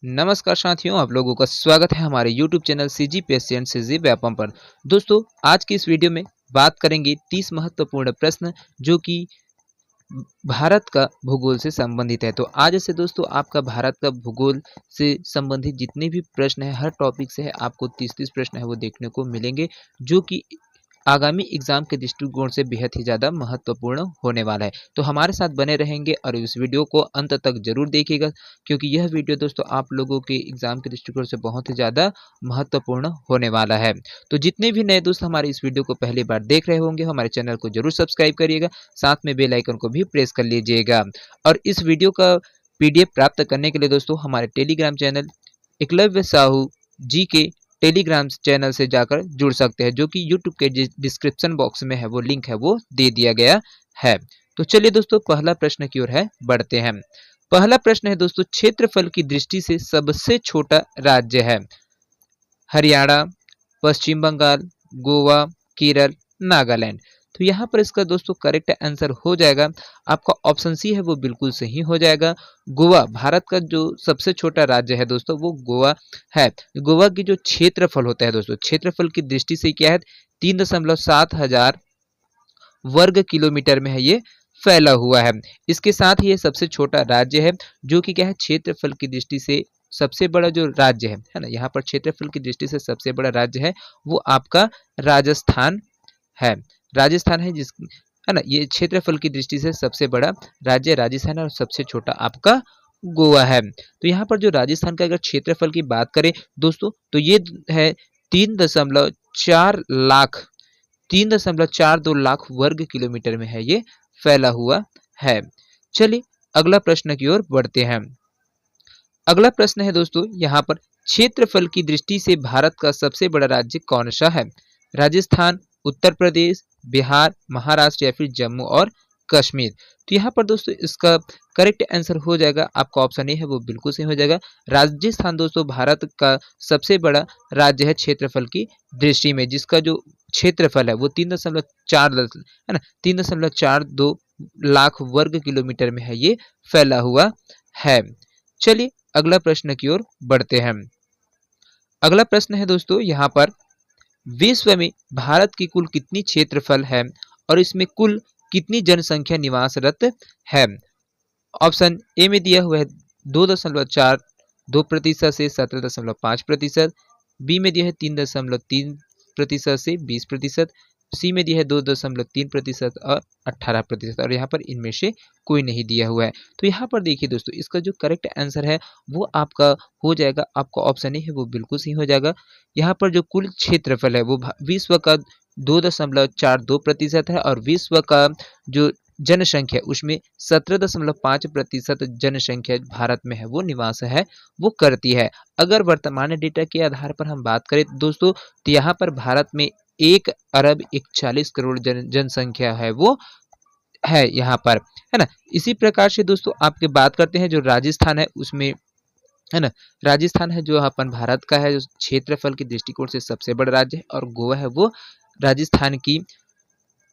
नमस्कार साथियों, आप लोगों का स्वागत है हमारे YouTube channel CGPSC and CG Vyapam पर। दोस्तों, आज की इस वीडियो में बात करेंगे 30 महत्वपूर्ण प्रश्न जो कि भारत का भूगोल से संबंधित है। तो आज से दोस्तों आपका भारत का भूगोल से संबंधित जितने भी प्रश्न है, हर टॉपिक से है आपको 30-30 प्रश्न है वो देखने को मिलेंगे, जो कि आगामी एग्जाम के दृष्टिकोण से बेहद ही ज़्यादा महत्वपूर्ण होने वाला है। तो हमारे साथ बने रहेंगे और इस वीडियो को अंत तक जरूर देखिएगा, क्योंकि यह वीडियो दोस्तों आप लोगों के एग्जाम के दृष्टिकोण से बहुत ही ज़्यादा महत्वपूर्ण होने वाला है। तो जितने भी नए दोस्त हमारे इस वीडियो को पहली बार देख रहे होंगे, हमारे चैनल को जरूर सब्सक्राइब करिएगा, साथ में बेल आइकन को भी प्रेस कर लीजिएगा। और इस वीडियो का PDF प्राप्त करने के लिए दोस्तों हमारे टेलीग्राम चैनल एकलव्य साहू जी के टेलीग्राम चैनल से जाकर जुड़ सकते हैं, जो कि यूट्यूब के डिस्क्रिप्शन बॉक्स में है वो लिंक है वो दे दिया गया है। तो चलिए दोस्तों पहला प्रश्न की ओर है बढ़ते हैं। पहला प्रश्न है दोस्तों, क्षेत्रफल की दृष्टि से सबसे छोटा राज्य है हरियाणा, पश्चिम बंगाल, गोवा, केरल, नागालैंड। तो यहाँ पर इसका दोस्तों करेक्ट आंसर हो जाएगा आपका ऑप्शन सी है वो बिल्कुल सही हो जाएगा। गोवा भारत का जो सबसे छोटा राज्य है दोस्तों वो गोवा है। गोवा की जो क्षेत्रफल होता है दोस्तों, क्षेत्रफल की दृष्टि से क्या है, 3.7 हजार वर्ग किलोमीटर में है ये फैला हुआ है। इसके साथ ही ये सबसे छोटा राज्य है, जो कि क्या है क्षेत्रफल की दृष्टि से सबसे बड़ा जो राज्य है ना, यहाँ पर क्षेत्रफल की दृष्टि से सबसे बड़ा राज्य है वो आपका राजस्थान है। राजस्थान है जिस है ना, ये क्षेत्रफल की दृष्टि से सबसे बड़ा राज्य राजस्थान है और सबसे छोटा आपका गोवा है। तो यहाँ पर जो राजस्थान का अगर क्षेत्रफल की बात करें दोस्तों, तो ये है 3.4 लाख 3.42 लाख वर्ग किलोमीटर में है ये फैला हुआ है। चलिए अगला प्रश्न की ओर बढ़ते हैं। अगला प्रश्न है दोस्तों यहाँ पर, क्षेत्रफल की दृष्टि से भारत का सबसे बड़ा राज्य कौन सा है? राजस्थान, उत्तर प्रदेश, बिहार, महाराष्ट्र या फिर जम्मू और कश्मीर। तो यहाँ पर दोस्तों इसका करेक्ट आंसर हो जाएगा आपका ऑप्शन ए है वो बिल्कुल सही हो जाएगा। राजस्थान दोस्तों भारत का सबसे बड़ा राज्य है क्षेत्रफल की दृष्टि में, जिसका जो क्षेत्रफल है वो 3.4 है ना, 3.42 लाख वर्ग किलोमीटर में है ये फैला हुआ है। चलिए अगला प्रश्न की ओर बढ़ते हैं। अगला प्रश्न है दोस्तों यहाँ पर, विश्व में भारत की कुल कितनी क्षेत्रफल है और इसमें कुल कितनी जनसंख्या निवासरत है? ऑप्शन ए में दिया हुआ है 2.42% से 17.5%, बी में दिया है 3.3% से 20%, सी में दिया है 2.3% और 18%, और यहाँ पर इनमें से कोई नहीं दिया हुआ है। तो यहाँ पर देखिए दोस्तों इसका जो करेक्ट आंसर है वो आपका हो जाएगा, आपका ऑप्शन ए है वो बिल्कुल सही हो जाएगा। यहाँ पर जो कुल क्षेत्रफल है वो विश्व का 2.42% है और विश्व का जो जनसंख्या उसमें 17.5% जनसंख्या भारत में है वो निवास है वो करती है। अगर वर्तमान डेटा के आधार पर हम बात करें दोस्तों, तो यहाँ पर भारत में 1 अरब 41 करोड़ जनसंख्या है वो है यहाँ पर, है ना। इसी प्रकार से दोस्तों आपके बात करते हैं जो राजस्थान है उसमें, है ना, राजस्थान है जो अपन भारत का है, जो क्षेत्रफल की दृष्टिकोण से सबसे बड़ा राज्य है, और गोवा है वो राजस्थान की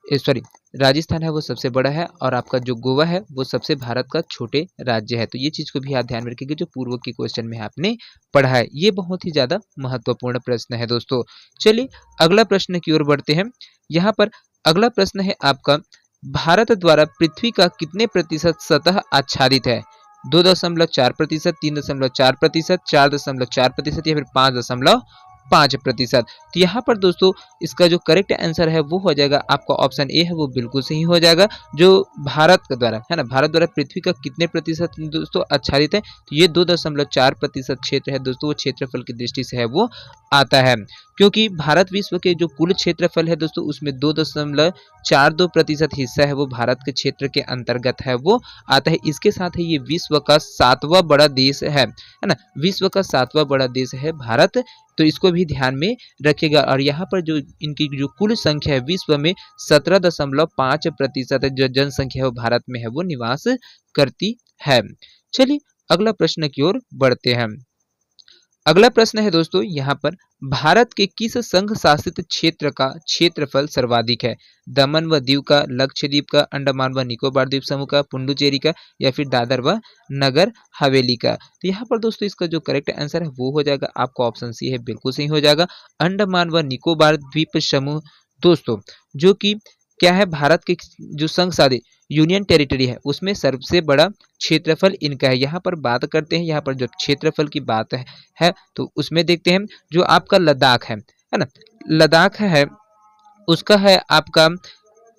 सॉरी राजस्थान है वो सबसे बड़ा है और आपका जो गोवा है वो सबसे भारत का छोटे राज्य है। तो ये चीज को भी आप ध्यान में रखिएगा, जो पूर्व के क्वेश्चन में आपने पढ़ा है, ये बहुत ही ज्यादा महत्वपूर्ण प्रश्न है दोस्तों। चलिए अगला प्रश्न की ओर बढ़ते हैं। यहाँ पर अगला प्रश्न है आपका, भारत द्वारा पृथ्वी का कितने प्रतिशत सतह आच्छादित है? 2.4%, 3.4%, 4.4% या फिर 5.5%। तो यहाँ पर दोस्तों इसका जो करेक्ट आंसर है वो हो जाएगा आपका ऑप्शन ए है वो बिल्कुल सही हो जाएगा। जो भारत के द्वारा है ना, भारत द्वारा पृथ्वी का कितने प्रतिशत दोस्तों आच्छादित है, तो ये 2.4% क्षेत्र है दोस्तों, वो क्षेत्रफल की दृष्टि से है वो आता है। क्योंकि भारत विश्व के जो कुल क्षेत्रफल है दोस्तों उसमें 2.42% हिस्सा है वो भारत के क्षेत्र के अंतर्गत है वो आता है। इसके साथ ही ये विश्व का 7वां बड़ा देश है ना, विश्व का 7वां बड़ा देश है भारत। तो इसको भी ध्यान में रखिएगा। और यहाँ पर जो इनकी जो कुल संख्या है विश्व में 17.5% जो जनसंख्या है वो भारत में है वो निवास करती है। चलिए अगला प्रश्न की ओर बढ़ते हैं। अगला प्रश्न है दोस्तों यहाँ पर, भारत के किस संघ शासित क्षेत्र का क्षेत्रफल सर्वाधिक है? दमन व दीव का, लक्षद्वीप का, अंडमान व निकोबार द्वीप समूह का, पुडुचेरी का, या फिर दादर व नगर हवेली का? तो यहाँ पर दोस्तों इसका जो करेक्ट आंसर है वो हो जाएगा आपका ऑप्शन सी है, बिल्कुल सही हो जाएगा, अंडमान व निकोबार द्वीप समूह दोस्तों, जो कि क्या है, भारत के जो संघ शासित यूनियन टेरिटरी है उसमें सबसे बड़ा क्षेत्रफल इनका है। यहाँ पर बात करते हैं, यहाँ पर जो क्षेत्रफल की बात है तो उसमें देखते हैं जो आपका लद्दाख है ना, लद्दाख है उसका है आपका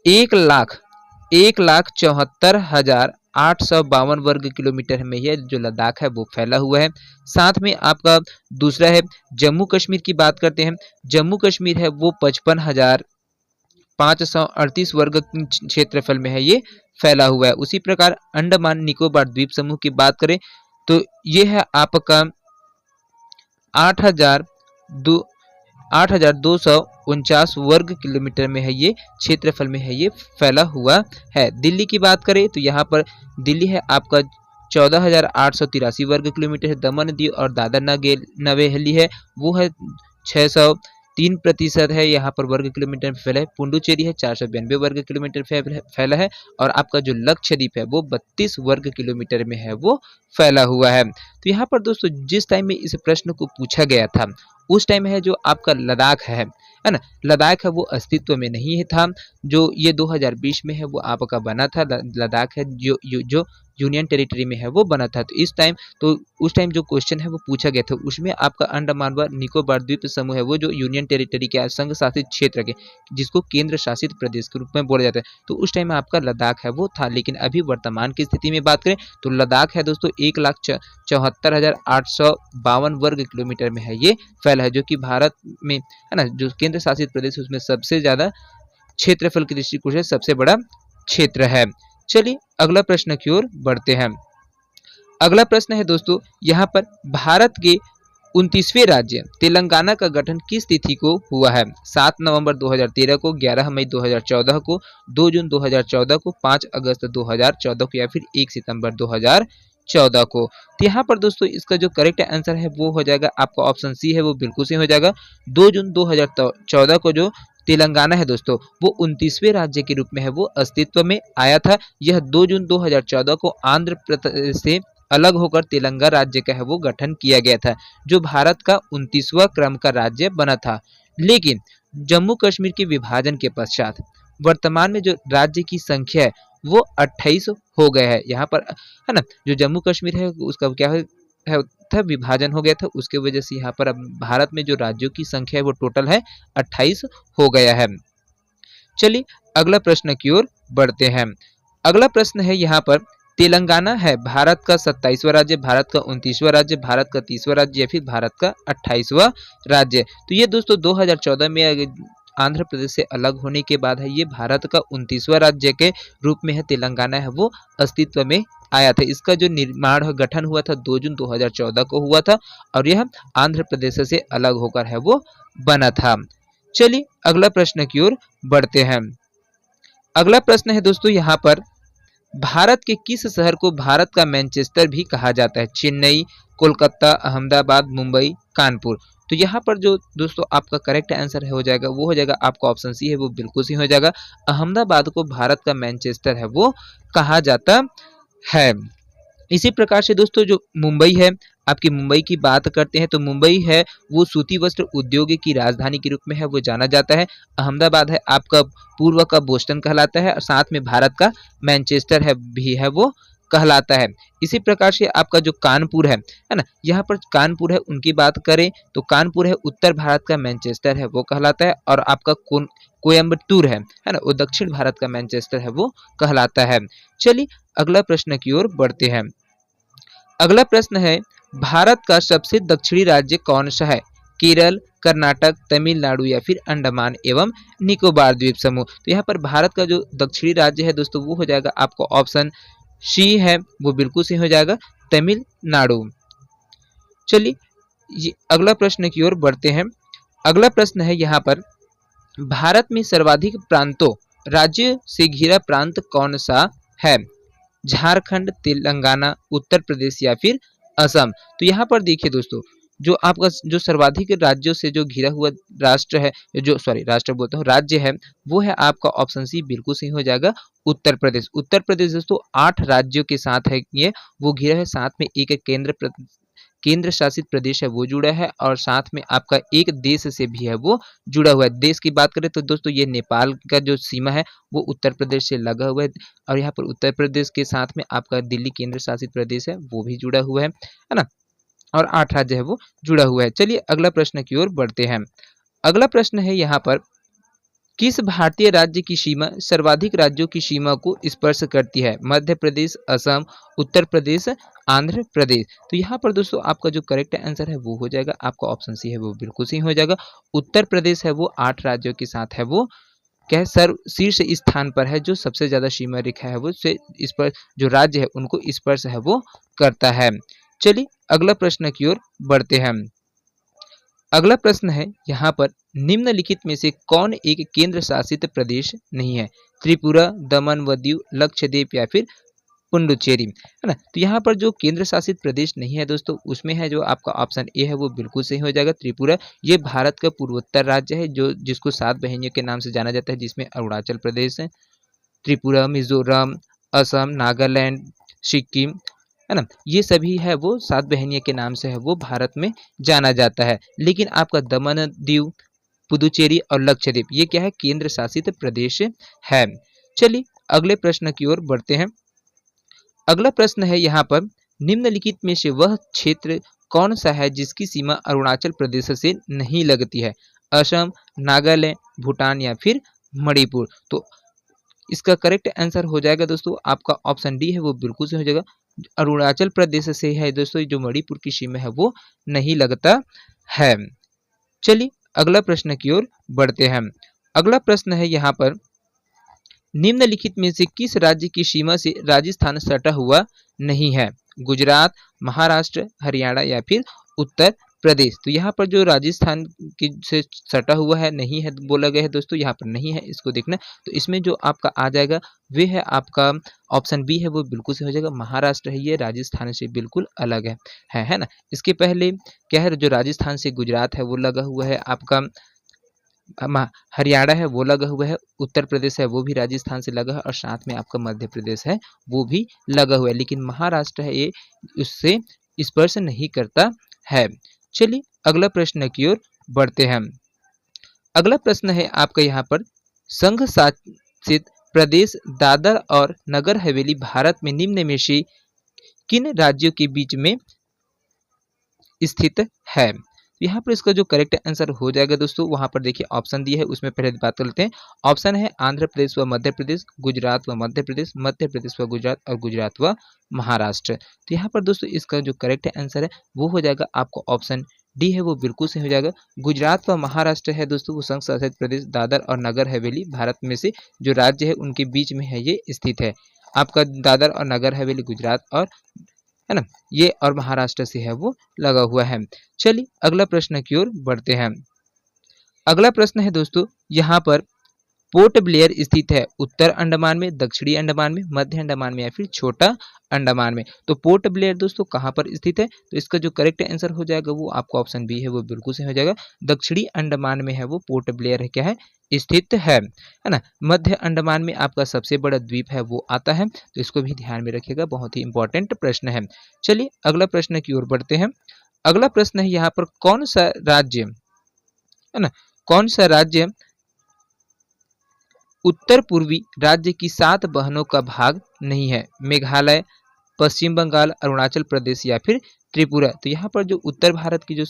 1,74,852 वर्ग किलोमीटर में यह जो लद्दाख है वो फैला हुआ है। साथ में आपका दूसरा है जम्मू कश्मीर की बात करते हैं, जम्मू कश्मीर है वो 55,538 वर्ग क्षेत्रफल में है ये फैला हुआ है। उसी प्रकार अंडमान निकोबार द्वीप समूह की बात करें तो ये है आपका 8,249 वर्ग किलोमीटर में है ये क्षेत्रफल में है ये फैला हुआ है। दिल्ली की बात करें तो यहाँ पर दिल्ली है आपका 14,883 वर्ग किलोमीटर है। दमन दीव और दादर नगर हवेली है वो है 603% है यहाँ पर वर्ग किलोमीटर में फैला है। पुडुचेरी है 492 वर्ग किलोमीटर फैला है और आपका जो लक्षद्वीप है वो 32 वर्ग किलोमीटर में है वो फैला हुआ है। तो यहाँ पर दोस्तों जिस टाइम में इस प्रश्न को पूछा गया था उस टाइम है जो आपका लद्दाख है ना, लद्दाख है वो अस्तित्व में नहीं था, जो ये 2020 में है वो आपका बना था। लद्दाख है जो यूनियन टेरिटरी में है वो बना था। तो उस टाइम जो क्वेश्चन है वो पूछा गया था उसमें आपका अंडमान व निकोबार द्वीप समूह है वो जो यूनियन टेरिटरी के संघ शासित क्षेत्र के जिसको केंद्र शासित प्रदेश के रूप में बोला जाता है, तो उस टाइम में आपका लद्दाख है वो था। लेकिन अभी वर्तमान की स्थिति में बात करें तो लद्दाख है दोस्तों 1,74,852 वर्ग किलोमीटर में है ये फैला है, जो कि भारत में है ना जो केंद्र शासित प्रदेश उसमें सबसे ज्यादा क्षेत्रफल की दृष्टिकोण से सबसे बड़ा क्षेत्र है। चलिए अगला प्रश्न की ओर बढ़ते हैं। अगला प्रश्न है दोस्तों यहाँ पर, भारत के 29वें राज्य तेलंगाना का गठन किस तिथि को हुआ है? 7 नवंबर 2013 को, 11 मई 2014 को, 2 जून 2014 को, 5 अगस्त 2014 को, या फिर 1 सितंबर 2014 को? तो यहाँ पर दोस्तों इसका जो करेक्ट आंसर है वो हो जाएगा आपका ऑप्शन सी है, वो बिल्कुल सही हो जाएगा। 2 जून 2014 को जो तेलंगाना है दोस्तों वो 29वें राज्य के रूप में है वो अस्तित्व में आया था। यह 2 जून 2014 को आंध्र प्रदेश से अलग होकर तेलंगाना राज्य का है वो गठन किया गया था, जो भारत का 29वां क्रम का राज्य बना था। लेकिन जम्मू कश्मीर के विभाजन के पश्चात वर्तमान में जो राज्य की संख्या है वो 28 हो गया है। यहाँ पर है ना जो जम्मू कश्मीर है उसका क्या है था, विभाजन हो गया था, उसके वजह से यहाँ पर अब भारत में जो राज्यों की संख्या है वो टोटल है 28 हो गया है। चलिए अगला प्रश्न की ओर बढ़ते हैं। अगला प्रश्न है यहाँ पर, तेलंगाना है भारत का 27वां राज्य, भारत का 29वां राज्य, भारत का 30वां राज्य, या फिर भारत का 28वां राज्य? तो ये दोस्तों 2014 में आंध्र प्रदेश से अलग होने के बाद है ये भारत का 29वां राज्य के रूप में है तेलंगाना है वो अस्तित्व में आया था। इसका जो निर्माण गठन हुआ था 2 जून 2014 को हुआ था और यह आंध्र प्रदेश से अलग होकर है वो बना था। चलिए अगला प्रश्न की ओर बढ़ते हैं। अगला प्रश्न है दोस्तों यहाँ पर, भारत के किस शहर को भारत का मैनचेस्टर भी कहा जाता है? चेन्नई, कोलकाता, अहमदाबाद, मुंबई, कानपुर? तो यहाँ पर जो दोस्तों आपका करेक्ट आंसर है हो जाएगा वो हो जाएगा आपका ऑप्शन सी है, वो बिल्कुल सही हो जाएगा। अहमदाबाद को भारत का मैनचेस्टर है वो कहा जाता है। इसी प्रकार से दोस्तों जो मुंबई है, आपकी मुंबई की बात करते हैं तो मुंबई है वो सूती वस्त्र उद्योग की राजधानी के रूप में है वो जाना जाता है। अहमदाबाद है आपका पूर्व का बोस्टन कहलाता है और साथ में भारत का मैनचेस्टर है भी है वो कहलाता है। इसी प्रकार से आपका जो कानपुर है ना, यहाँ पर कानपुर है उनकी बात करें तो कानपुर है उत्तर भारत का मैनचेस्टर है वो कहलाता है और आपका कोयम्बटूर है ना वो दक्षिण भारत का मैनचेस्टर है वो कहलाता है। चलिए अगला प्रश्न की ओर बढ़ते हैं। अगला प्रश्न है, भारत का सबसे दक्षिणी राज्य कौन सा है? केरल, कर्नाटक, तमिलनाडु, या फिर अंडमान एवं निकोबार द्वीप समूह? तो यहाँ पर भारत का जो दक्षिणी राज्य है दोस्तों वो हो जाएगा आपको ऑप्शन सी है, वो बिल्कुल सही हो जाएगा, तमिलनाडु। चलिए अगला प्रश्न की ओर बढ़ते हैं। अगला प्रश्न है यहाँ पर, भारत में सर्वाधिक प्रांतों राज्य से घिरा प्रांत कौन सा है? झारखंड, तेलंगाना, उत्तर प्रदेश, या फिर असम? तो यहाँ पर देखिए दोस्तों जो आपका जो सर्वाधिक राज्यों से जो घिरा हुआ राष्ट्र है, जो सॉरी राष्ट्र बोलता हूँ, राज्य है, वो है आपका ऑप्शन सी, बिल्कुल सही हो जाएगा उत्तर प्रदेश। उत्तर प्रदेश दोस्तों 8 राज्यों के साथ है ये, वो घिरा है, साथ में एक केंद्र शासित प्रदेश है वो जुड़ा है, और साथ में आपका एक देश से भी है वो जुड़ा हुआ है। देश की बात करें तो दोस्तों ये नेपाल का जो सीमा है वो उत्तर प्रदेश से लगा हुआ है, और यहाँ पर उत्तर प्रदेश के साथ में आपका दिल्ली केंद्र शासित प्रदेश है वो भी जुड़ा हुआ है ना, और 8 राज्य है वो जुड़ा हुआ है। चलिए अगला प्रश्न की ओर बढ़ते हैं। अगला प्रश्न है यहाँ पर, किस भारतीय राज्य की सीमा सर्वाधिक राज्यों की सीमा को स्पर्श करती है? मध्य प्रदेश, असम, उत्तर प्रदेश, आंध्र प्रदेश। तो यहाँ पर दोस्तों आपका जो करेक्ट आंसर है वो हो जाएगा आपका ऑप्शन सी है वो बिल्कुल सही हो जाएगा। उत्तर प्रदेश है वो 8 राज्यों के साथ है वो क्या है, सर्व शीर्ष स्थान पर है, जो सबसे ज्यादा सीमा रेखा है वो से इस पर जो राज्य है उनको स्पर्श है वो करता है। चलिए अगला प्रश्न की ओर बढ़ते हैं। अगला प्रश्न है यहाँ पर, निम्नलिखित में से कौन एक केंद्र शासित प्रदेश नहीं है? त्रिपुरा, दमन व दीव, लक्षद्वीप या फिर पुडुचेरी, है ना। तो यहाँ पर जो केंद्र शासित प्रदेश नहीं है दोस्तों, उसमें है जो आपका ऑप्शन ए है वो बिल्कुल सही हो जाएगा, त्रिपुरा। ये भारत का पूर्वोत्तर राज्य है, जो जिसको 7 बहनियों के नाम से जाना जाता है, जिसमें अरुणाचल प्रदेश, त्रिपुरा, मिजोरम, असम, नागालैंड, सिक्किम, है ना, ये सभी है वो 7 बहनियों के नाम से है वो भारत में जाना जाता है। लेकिन आपका दमन दीव, पुदुचेरी और लक्षद्वीप ये क्या है, केंद्र शासित प्रदेश है। चलिए अगले प्रश्न की ओर बढ़ते हैं। अगला प्रश्न है यहाँ पर, निम्नलिखित में से वह क्षेत्र कौन सा है जिसकी सीमा अरुणाचल प्रदेश से नहीं लगती है? असम, नागालैंड, भूटान या फिर मणिपुर। तो इसका करेक्ट आंसर हो जाएगा दोस्तों आपका ऑप्शन डी है वो बिल्कुल सही हो जाएगा। अरुणाचल प्रदेश से है दोस्तों जो मणिपुर की सीमा है वो नहीं लगता है। चलिए अगला प्रश्न की ओर बढ़ते हैं। अगला प्रश्न है यहाँ पर, निम्नलिखित में से किस राज्य की सीमा से राजस्थान सटा हुआ नहीं है? गुजरात, महाराष्ट्र, हरियाणा या फिर उत्तर प्रदेश। तो यहाँ पर जो राजस्थान की से सटा हुआ है नहीं है बोला गया है दोस्तों, यहाँ पर नहीं है, इसको देखना। तो इसमें जो आपका आ जाएगा वे है आपका ऑप्शन बी है वो बिल्कुल से हो जाएगा, महाराष्ट्र है ये राजस्थान से बिल्कुल अलग है ना। इसके पहले क्या है, जो राजस्थान से गुजरात है वो लगा हुआ है, आपका हरियाणा है वो लगा हुआ है, उत्तर प्रदेश है वो भी राजस्थान से लगा है, और साथ में आपका मध्य प्रदेश है वो भी लगा हुआ है, लेकिन महाराष्ट्र है ये उससे स्पर्श नहीं करता है। चलिए अगला प्रश्न की ओर बढ़ते हैं। अगला प्रश्न है आपका यहाँ पर, संघ शासित प्रदेश दादर और नगर हवेली भारत में निम्न में से किन राज्यों के बीच में स्थित है? यहाँ पर इसका जो करेक्ट आंसर हो जाएगा दोस्तों, वहां पर देखिए ऑप्शन दिए है, उसमें पहले बात कर लेते हैं। ऑप्शन है आंध्र प्रदेश व मध्य प्रदेश, गुजरात व मध्य प्रदेश, मध्य प्रदेश व गुजरात, और गुजरात व महाराष्ट्र। तो यहाँ पर दोस्तों इसका जो करेक्ट आंसर है वो हो जाएगा आपको ऑप्शन डी है वो बिल्कुल सही हो जाएगा। गुजरात व महाराष्ट्र है दोस्तों वो संघ शासित प्रदेश दादर और नगर हवेली भारत में से जो राज्य है उनके बीच में है ये स्थित है। आपका दादर और नगर हवेली गुजरात और है ना, ये और महाराष्ट्र से है वो लगा हुआ है। चलिए अगला प्रश्न की ओर बढ़ते हैं। अगला प्रश्न है दोस्तों यहाँ पर, पोर्ट ब्लेयर स्थित है उत्तर अंडमान में, दक्षिणी अंडमान में, मध्य अंडमान में या फिर छोटा अंडमान में? तो पोर्ट ब्लेयर दोस्तों कहाँ पर स्थित है? तो इसका जो करेक्ट आंसर हो जाएगा वो आपको ऑप्शन बी है वो बिल्कुल सही हो जाएगा, दक्षिणी अंडमान में है वो पोर्ट ब्लेयर है क्या है स्थित है ना। मध्य अंडमान में आपका सबसे बड़ा द्वीप है वो आता है, तो इसको भी ध्यान में रखिएगा, बहुत ही इंपॉर्टेंट प्रश्न है। चलिए अगला प्रश्न की ओर बढ़ते हैं। अगला प्रश्न है यहाँ पर, कौन सा राज्य है ना, कौन सा राज्य उत्तर पूर्वी राज्य की 7 बहनों का भाग नहीं है? मेघालय, पश्चिम बंगाल, अरुणाचल प्रदेश या फिर त्रिपुरा। तो यहाँ पर जो उत्तर भारत की जो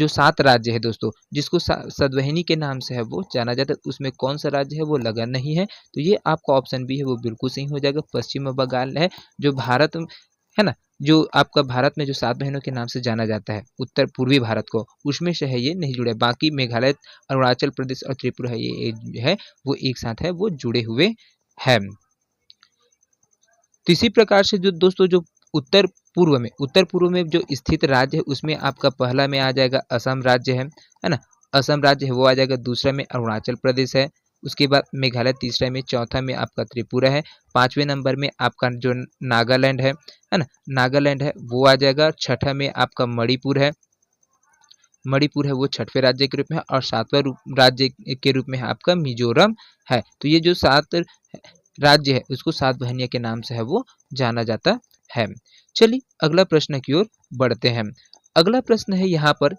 7 राज्य है दोस्तों, जिसको सदवहिनी के नाम से है वो जाना जाता है, उसमें कौन सा राज्य है वो लगा नहीं है। तो ये आपका ऑप्शन बी है वो बिल्कुल सही हो जाएगा, पश्चिम बंगाल है जो भारत है ना, जो आपका भारत में जो 7 बहनों के नाम से जाना जाता है उत्तर पूर्वी भारत को, उसमें से है ये नहीं जुड़े। बाकी मेघालय, अरुणाचल प्रदेश और त्रिपुरा है ये है वो एक साथ है वो जुड़े हुए हैं। तो इसी प्रकार से जो दोस्तों जो उत्तर पूर्व में जो स्थित राज्य है उसमें आपका पहला में आ जाएगा असम राज्य है ना, असम राज्य है वो आ जाएगा। दूसरा में अरुणाचल प्रदेश है, उसके बाद मेघालय तीसरा में, चौथा में आपका त्रिपुरा है, 5वें नंबर में आपका जो नागालैंड है ना, नागालैंड है वो आ जाएगा। छठा में आपका मणिपुर है, मणिपुर है वो छठवें राज्य के रूप में है और सातवां राज्य के रूप में है आपका मिजोरम है। तो ये जो 7 राज्य है उसको 7 वाहिनियों के नाम से है वो जाना जाता है। चलिए अगला प्रश्न की ओर बढ़ते हैं। अगला प्रश्न है यहाँ पर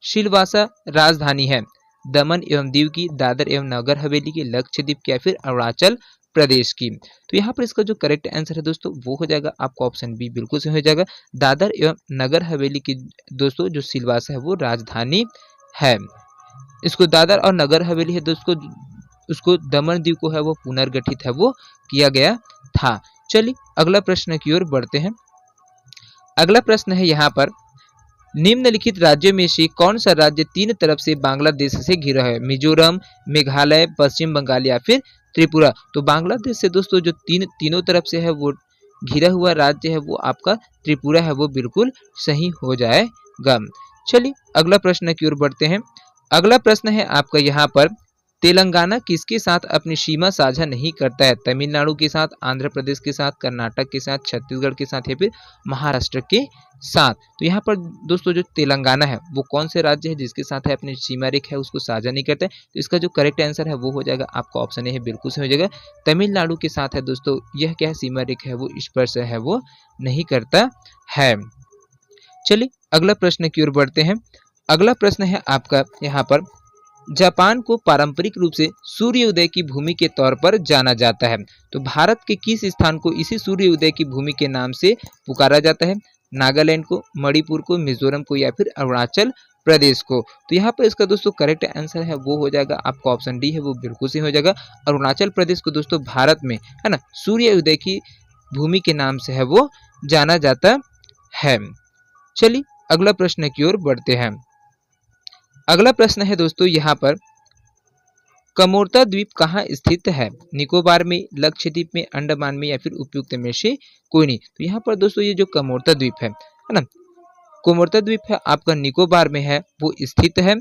सिलवासा राजधानी है दमन एवं दीव की, दादर एवं नगर हवेली की, लक्षद्वीप की या फिर अरुणाचल प्रदेश की। तो यहाँ पर इसका जो करेक्ट आंसर है दोस्तों वो हो जाएगा आपका ऑप्शन बी बिल्कुल सही हो जाएगा। दादर एवं नगर हवेली की दोस्तों जो सिलवासा है वो राजधानी है। इसको दादर और नगर हवेली है दोस्तों उसको दमन दीव को है वो पुनर्गठित है वो किया गया था। चलिए अगला प्रश्न की ओर बढ़ते हैं। अगला प्रश्न है यहाँ पर निम्नलिखित राज्यों में से कौन सा राज्य 3 तरफ से बांग्लादेश से घिरा है? मिजोरम, मेघालय, पश्चिम बंगाल या फिर त्रिपुरा। तो बांग्लादेश से दोस्तों जो तीनों तरफ से है वो घिरा हुआ राज्य है वो आपका त्रिपुरा है वो बिल्कुल सही हो जाएगा। चलिए अगला प्रश्न की ओर बढ़ते हैं। अगला प्रश्न है आपका यहाँ पर तेलंगाना किसके साथ अपनी सीमा साझा नहीं करता है? तमिलनाडु के साथ, आंध्र प्रदेश के साथ, कर्नाटक के साथ, छत्तीसगढ़ के साथ या फिर महाराष्ट्र के साथ। तो यहाँ पर दोस्तों जो तेलंगाना है वो कौन से राज्य है जिसके साथ है अपनी सीमा रेखा है उसको साझा नहीं करता है? तो इसका जो करेक्ट आंसर है वो हो जाएगा आपका ऑप्शन ए है बिल्कुल सही हो जाएगा। तमिलनाडु के साथ है दोस्तों यह क्या है सीमा रेखा है वो स्पर्श है वो नहीं करता है। चलिए अगला प्रश्न की ओर बढ़ते हैं। अगला प्रश्न है आपका यहाँ पर जापान को पारंपरिक रूप से सूर्योदय की भूमि के तौर पर जाना जाता है। तो भारत के किस स्थान को इसी सूर्योदय की भूमि के नाम से पुकारा जाता है? नागालैंड को, मणिपुर को, मिजोरम को या फिर अरुणाचल प्रदेश को। तो यहाँ पर इसका दोस्तों करेक्ट आंसर है वो हो जाएगा आपका ऑप्शन डी है वो बिल्कुल सही हो जाएगा। अरुणाचल प्रदेश को दोस्तों भारत में है ना सूर्योदय की भूमि के नाम से है वो जाना जाता है। चलिए अगला प्रश्न की ओर बढ़ते हैं। अगला प्रश्न है दोस्तों यहाँ पर कमोरता द्वीप कहाँ स्थित है? निकोबार में, लक्षद्वीप में, अंडमान में या फिर उपयुक्त में से कोई नहीं। तो यहाँ पर दोस्तों ये जो कमोरता द्वीप है ना कमोरता द्वीप है आपका निकोबार में है वो स्थित है।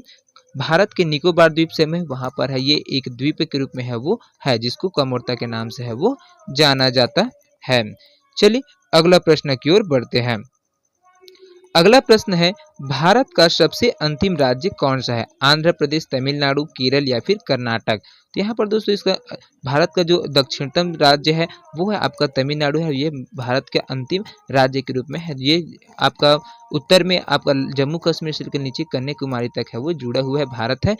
भारत के निकोबार द्वीप से में वहां पर है ये एक द्वीप के रूप में है वो है जिसको कमोरता के नाम से है वो जाना जाता है। चलिए अगला प्रश्न की ओर बढ़ते हैं। अगला प्रश्न है भारत का सबसे अंतिम राज्य कौन सा है? आंध्र प्रदेश, तमिलनाडु, केरल या फिर कर्नाटक। तो यहाँ पर दोस्तों इसका भारत का जो दक्षिणतम राज्य है वो है आपका तमिलनाडु है। ये भारत के अंतिम राज्य के रूप में है। ये आपका उत्तर में आपका जम्मू कश्मीर से लेकर नीचे कन्याकुमारी तक है वो जुड़ा हुआ है भारत है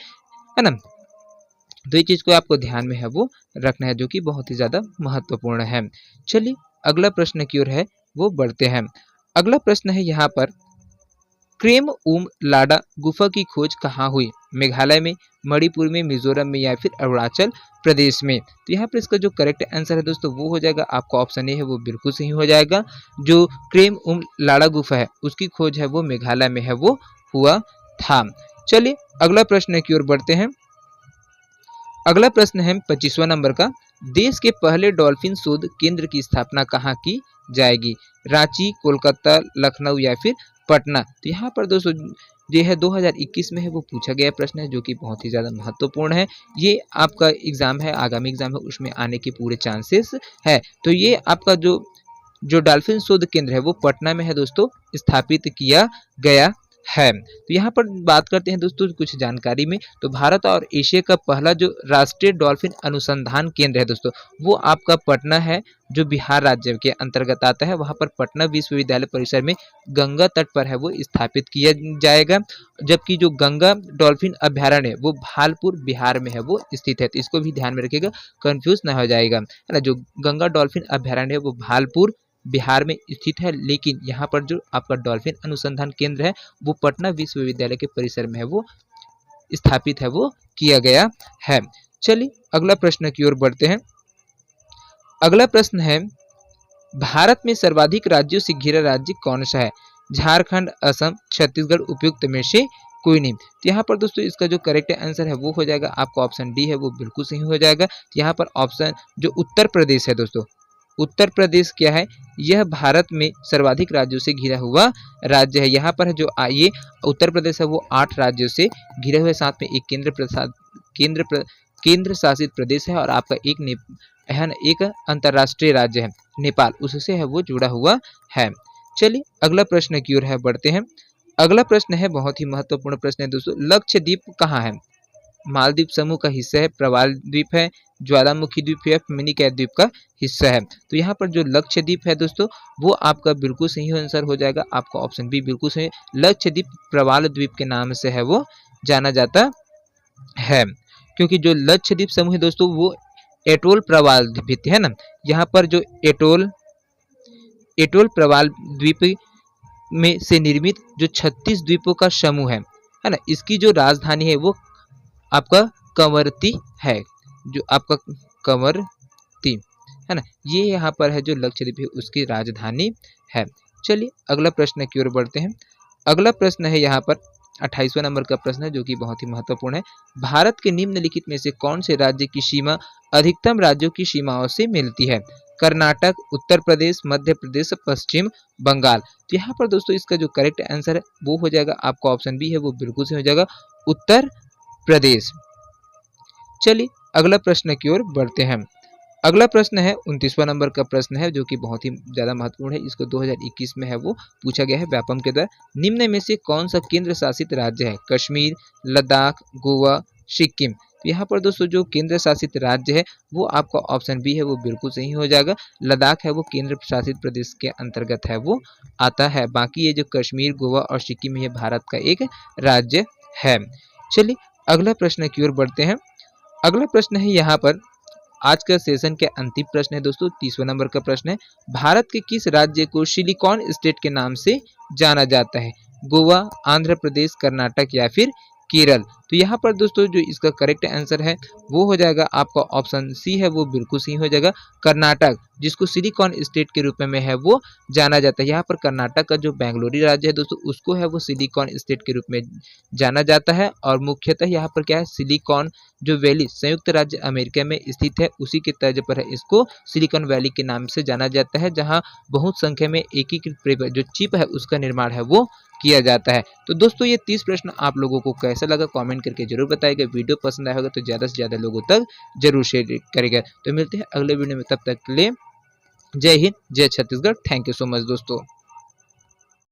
ना। तो ये चीज को आपको ध्यान में है वो रखना है जो कि बहुत ही ज्यादा महत्वपूर्ण है। चलिए अगला प्रश्न की ओर है वो बढ़ते हैं। अगला प्रश्न है यहाँ पर क्रेम उम लाडा गुफा की खोज कहाँ हुई? मेघालय में, मणिपुर में, मिजोरम में या फिर अरुणाचल प्रदेश में। तो यहाँ पर इसका जो करेक्ट आंसर है दोस्तों वो हो जाएगा आपका ऑप्शन ए है वो बिल्कुल सही हो जाएगा। जो क्रेम उम लाडा गुफा है उसकी खोज है वो मेघालय में है वो हुआ था। चलिए अगला प्रश्न की ओर बढ़ते हैं। अगला प्रश्न है 25वां नंबर का देश के पहले डॉल्फिन शोध केंद्र की स्थापना कहाँ की जाएगी? रांची, कोलकाता, लखनऊ या फिर पटना। तो यहाँ पर दोस्तों ये है 2021 में है वो पूछा गया प्रश्न है जो कि बहुत ही ज़्यादा महत्वपूर्ण है। ये आपका एग्जाम है आगामी एग्जाम है उसमें आने के पूरे चांसेस है। तो ये आपका जो डॉल्फिन शोध केंद्र है वो पटना में है दोस्तों स्थापित किया गया है। तो यहाँ पर बात करते हैं दोस्तों कुछ जानकारी में। तो भारत और एशिया का पहला जो राष्ट्रीय डॉल्फिन अनुसंधान केंद्र है दोस्तों वो आपका पटना है जो बिहार राज्य के अंतर्गत आता है। वहाँ पर पटना विश्वविद्यालय परिसर में गंगा तट पर है वो स्थापित किया जाएगा। जबकि जो गंगा डॉल्फिन अभ्यारण्य है वो भालपुर बिहार में है वो स्थित है। तो इसको भी ध्यान में रखिएगा कंफ्यूज ना हो जाएगा है ना। जो गंगा डॉल्फिन अभ्यारण्य है वो भालपुर बिहार में स्थित है लेकिन यहाँ पर जो आपका डॉल्फिन अनुसंधान केंद्र है वो पटना विश्वविद्यालय के परिसर में है वो स्थापित है वो किया गया है। चलिए अगला प्रश्न की ओर बढ़ते हैं। अगला प्रश्न है भारत में सर्वाधिक राज्यों से घिरा राज्य कौन सा है? झारखंड, असम, छत्तीसगढ़ उपयुक्त में से कोई नहीं। तो यहाँ पर दोस्तों इसका जो करेक्ट आंसर है वो हो जाएगा आपका ऑप्शन डी है वो बिल्कुल सही हो जाएगा। यहाँ पर ऑप्शन जो उत्तर प्रदेश है दोस्तों उत्तर प्रदेश क्या है यह भारत में सर्वाधिक राज्यों से घिरा हुआ राज्य है। यहाँ पर जो ये उत्तर प्रदेश है वो 8 राज्यों से घिरे हुए साथ में एक केंद्र शासित प्रदेश है और आपका एक अंतर्राष्ट्रीय राज्य है नेपाल उससे है वो जुड़ा हुआ है। चलिए अगला प्रश्न की ओर है बढ़ते हैं। अगला प्रश्न है, बहुत ही महत्वपूर्ण प्रश्न है दोस्तों, लक्षद्वीप कहाँ है? मालदीव समूह का हिस्सा है, प्रवाल द्वीप है, ज्वालामुखी द्वीप है, मिनिकॉय द्वीप का हिस्सा है। तो यहाँ पर जो लक्षद्वीप है दोस्तों, वो आपका बिल्कुल सही आंसर हो जाएगा। आपका ऑप्शन बी बिल्कुल सही। लक्षद्वीप प्रवाल द्वीप के नाम से है वो जाना जाता है, क्योंकि जो लक्षद्वीप समूह है दोस्तों, वो एटोल प्रवाल द्वीप है ना। यहाँ पर जो एटोल प्रवाल द्वीप में से निर्मित जो 36 द्वीपों का समूह है ना, इसकी जो राजधानी है वो आपका कंवरती है, जो आपका कंवरती है ना, ये यहाँ पर है जो लक्षद्वीप है उसकी राजधानी है। चलिए अगला प्रश्न की ओर बढ़ते हैं। अगला प्रश्न है यहाँ पर 28वां नंबर का प्रश्न है, जो कि बहुत ही महत्वपूर्ण है। भारत के निम्नलिखित में से कौन से राज्य की सीमा अधिकतम राज्यों की सीमाओं से मिलती है? कर्नाटक, उत्तर प्रदेश, मध्य प्रदेश, पश्चिम बंगाल। तो यहाँ पर दोस्तों इसका जो करेक्ट आंसर है वो हो जाएगा, आपका ऑप्शन बी है वो बिल्कुल सही हो जाएगा, उत्तर प्रदेश। चलिए अगला प्रश्न की ओर बढ़ते हैं। अगला प्रश्न है 29वां नंबर का प्रश्न है, जो कि बहुत ही ज़्यादा महत्वपूर्ण है। इसको 2021 में है वो पूछा गया है व्यापम के द्वारा। निम्न में से कौन सा केंद्र शासित राज्य है? कश्मीर, लद्दाख, गोवा, सिक्किम। तो यहाँ पर दोस्तों जो केंद्र शासित राज्य है वो आपका ऑप्शन बी है वो बिल्कुल सही हो जाएगा। लद्दाख है वो केंद्र शासित प्रदेश के अंतर्गत है वो आता है। बाकी ये जो कश्मीर, गोवा और सिक्किम ये भारत का एक राज्य है। चलिए अगला प्रश्न की ओर बढ़ते हैं। अगला प्रश्न है यहाँ पर आज का सेशन के अंतिम प्रश्न है दोस्तों, 30वां नंबर का प्रश्न है। भारत के किस राज्य को सिलिकॉन स्टेट के नाम से जाना जाता है? गोवा, आंध्र प्रदेश, कर्नाटक या फिर केरल। तो यहाँ पर दोस्तों जो इसका करेक्ट आंसर है वो हो जाएगा, आपका ऑप्शन सी है वो बिल्कुल सही हो जाएगा, कर्नाटक, जिसको सिलिकॉन स्टेट के रूप में है वो जाना जाता है। यहाँ पर कर्नाटक का जो बेंगलुरु राज्य है दोस्तों, उसको है वो सिलिकॉन स्टेट के रूप में जाना जाता है। और मुख्यतः यहाँ पर क्या है, सिलिकॉन जो वैली संयुक्त राज्य अमेरिका में स्थित है, उसी के तर्ज पर है इसको सिलिकॉन वैली के नाम से जाना जाता है, जहाँ बहुत संख्या में एकीकृत जो चिप है उसका निर्माण है वो किया जाता है। तो दोस्तों ये 30 प्रश्न आप लोगों को कैसा लगा कमेंट करके जरूर बताइएगा। वीडियो पसंद आया होगा तो ज़्यादा से ज़्यादा लोगों तक जरूर शेयर करेगा। तो मिलते हैं अगले वीडियो में, तब तक के लिए जय हिंद, जय Chhattisgarh. Thank you so much दोस्तों।